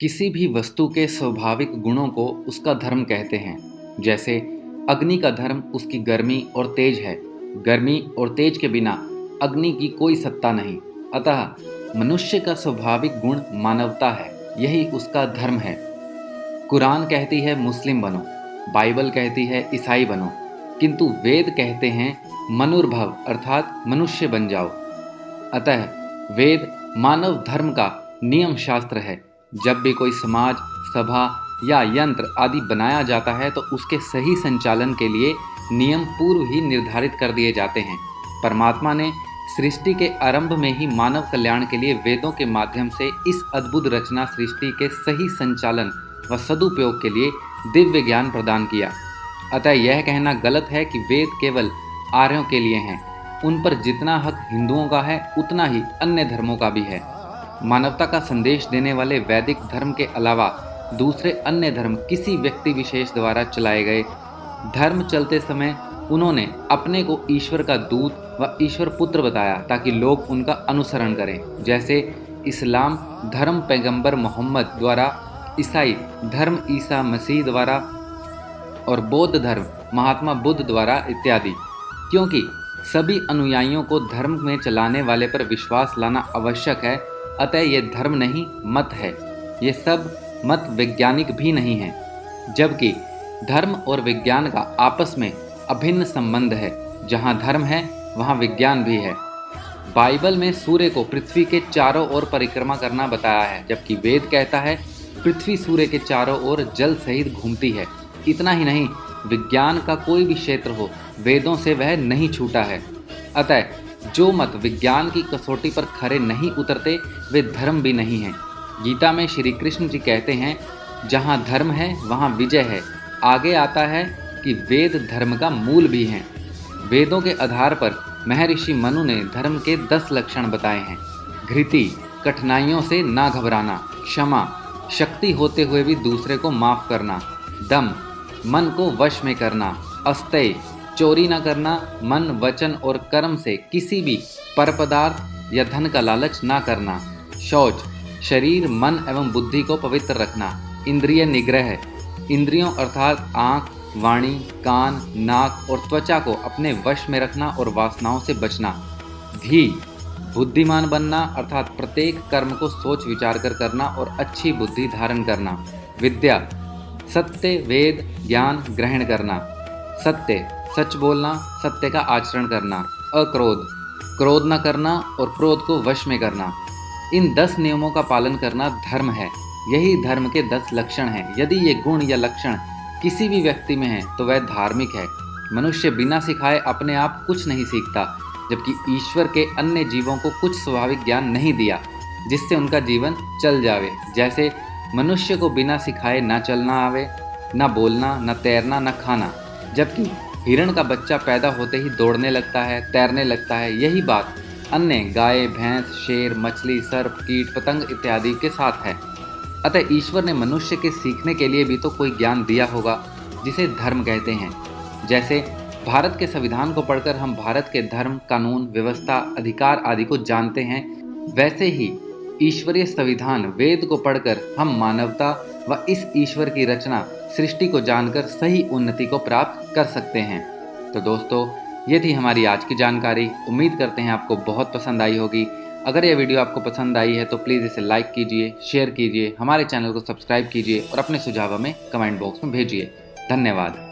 किसी भी वस्तु के स्वाभाविक गुणों को उसका धर्म कहते हैं। जैसे अग्नि का धर्म उसकी गर्मी और तेज है। गर्मी और तेज के बिना अग्नि की कोई सत्ता नहीं। अतः मनुष्य का स्वाभाविक गुण मानवता है, यही उसका धर्म है। कुरान कहती है मुस्लिम बनो, बाइबल कहती है ईसाई बनो, किंतु वेद कहते हैं मनुर्भव अर्थात मनुष्य बन जाओ। अतः वेद मानव धर्म का नियम शास्त्र है। जब भी कोई समाज, सभा या यंत्र आदि बनाया जाता है तो उसके सही संचालन के लिए नियम पूर्व ही निर्धारित कर दिए जाते हैं। परमात्मा ने सृष्टि के आरंभ में ही मानव कल्याण के लिए वेदों के माध्यम से इस अद्भुत रचना सृष्टि के सही संचालन व सदुपयोग के लिए दिव्य ज्ञान प्रदान किया। अतः यह कहना गलत है कि वेद केवल आर्यों के लिए हैं। उन पर जितना हक हिंदुओं का है उतना ही अन्य धर्मों का भी है। मानवता का संदेश देने वाले वैदिक धर्म के अलावा दूसरे अन्य धर्म किसी व्यक्ति विशेष द्वारा चलाए गए धर्म चलते समय उन्होंने अपने को ईश्वर का दूत व ईश्वर पुत्र बताया ताकि लोग उनका अनुसरण करें। जैसे इस्लाम धर्म पैगंबर मोहम्मद द्वारा, ईसाई धर्म ईसा मसीह द्वारा और बौद्ध धर्म महात्मा बुद्ध द्वारा इत्यादि। क्योंकि सभी अनुयायियों को धर्म में चलाने वाले पर विश्वास लाना आवश्यक है। अतः ये धर्म नहीं, मत है। ये सब मत वैज्ञानिक भी नहीं है, जबकि धर्म और विज्ञान का आपस में अभिन्न संबंध है। जहाँ धर्म है वहाँ विज्ञान भी है। बाइबल में सूर्य को पृथ्वी के चारों ओर परिक्रमा करना बताया है, जबकि वेद कहता है पृथ्वी सूर्य के चारों ओर जल सहित घूमती है। इतना ही नहीं, विज्ञान का कोई भी क्षेत्र हो, वेदों से वह नहीं छूटा है। अतः जो मत विज्ञान की कसौटी पर खरे नहीं उतरते वे धर्म भी नहीं हैं। गीता में श्री कृष्ण जी कहते हैं, जहाँ धर्म है वहाँ विजय है। आगे आता है कि वेद धर्म का मूल भी हैं। वेदों के आधार पर महर्षि मनु ने धर्म के 10 लक्षण बताए हैं। धृति, कठिनाइयों से ना घबराना। क्षमा, शक्ति होते हुए भी दूसरे को माफ करना। दम, मन को वश में करना। अस्तेय, चोरी न करना। मन, वचन और कर्म से किसी भी परपदार्थ या धन का लालच ना करना। शौच, शरीर, मन एवं बुद्धि को पवित्र रखना। इंद्रिय निग्रह, इंद्रियों अर्थात आँख, वाणी, कान, नाक और त्वचा को अपने वश में रखना और वासनाओं से बचना। धी, बुद्धिमान बनना अर्थात प्रत्येक कर्म को सोच विचार कर करना और अच्छी बुद्धि धारण करना। विद्या, सत्य, वेद, ज्ञान ग्रहण करना। सत्य, सच बोलना, सत्य का आचरण करना। अक्रोध, क्रोध न करना और क्रोध को वश में करना। इन 10 नियमों का पालन करना धर्म है। यही धर्म के 10 लक्षण हैं। यदि ये गुण या लक्षण किसी भी व्यक्ति में है तो वह धार्मिक है। मनुष्य बिना सिखाए अपने आप कुछ नहीं सीखता, जबकि ईश्वर के अन्य जीवों को कुछ स्वाभाविक ज्ञान नहीं दिया जिससे उनका जीवन चल जावे। जैसे मनुष्य को बिना सिखाए ना चलना आवे, ना बोलना, ना तैरना, ना खाना, जबकि हिरण का बच्चा पैदा होते ही दौड़ने लगता है, तैरने लगता है। यही बात अन्य गाय, भैंस, शेर, मछली, सर्प, कीट, पतंग इत्यादि के साथ है। अतः ईश्वर ने मनुष्य के सीखने के लिए भी तो कोई ज्ञान दिया होगा जिसे धर्म कहते हैं। जैसे भारत के संविधान को पढ़कर हम भारत के धर्म, कानून, व्यवस्था, अधिकार आदि को जानते हैं, वैसे ही ईश्वरीय संविधान वेद को पढ़कर हम मानवता व इस ईश्वर की रचना सृष्टि को जानकर सही उन्नति को प्राप्त कर सकते हैं। तो दोस्तों, ये थी हमारी आज की जानकारी। उम्मीद करते हैं आपको बहुत पसंद आई होगी। अगर यह वीडियो आपको पसंद आई है तो प्लीज़ इसे लाइक कीजिए, शेयर कीजिए, हमारे चैनल को सब्सक्राइब कीजिए और अपने सुझाव हमें कमेंट बॉक्स में भेजिए। धन्यवाद।